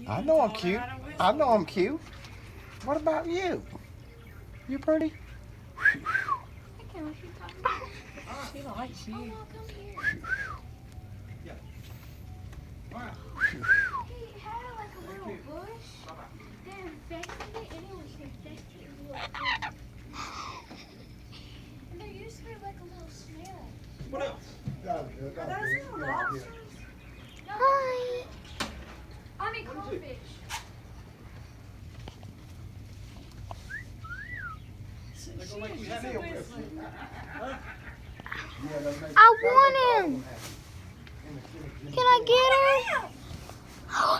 I know I'm cute. I know I'm cute. What about you? You pretty? She likes you. He had like a little bush. They infected it and it was infected real good. And there used to be like a little snail. What else? Are those little lobsters? No. Hi. I mean crawfish. I want him. Can I get him?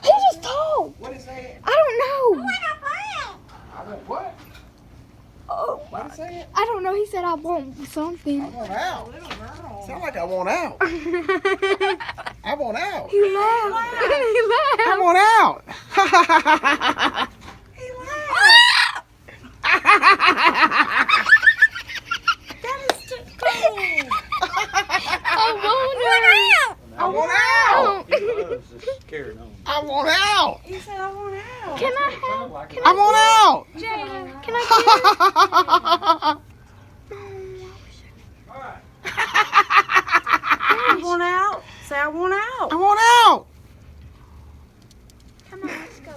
He just talked. What is that? I don't know. I want what? Oh, What is that? I don't know. He said I want I something. want out. Little girl. Sound like I want out. I want out. He laughed. He laughed. I want out. He laughed. That is too cool. I want I want out. him. I want out. He said, I want out. Can I have? Can I want out. Can I I want out. Say, I want out. I want out. Come on, let's go.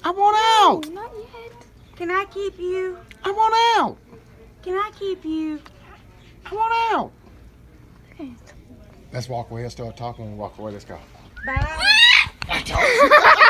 I want out. Oh, not yet. Can I keep you? I want out. Can I keep you? I want out. Okay. Let's walk away. Let's start talking and walk away. Let's go. Bye. I told you.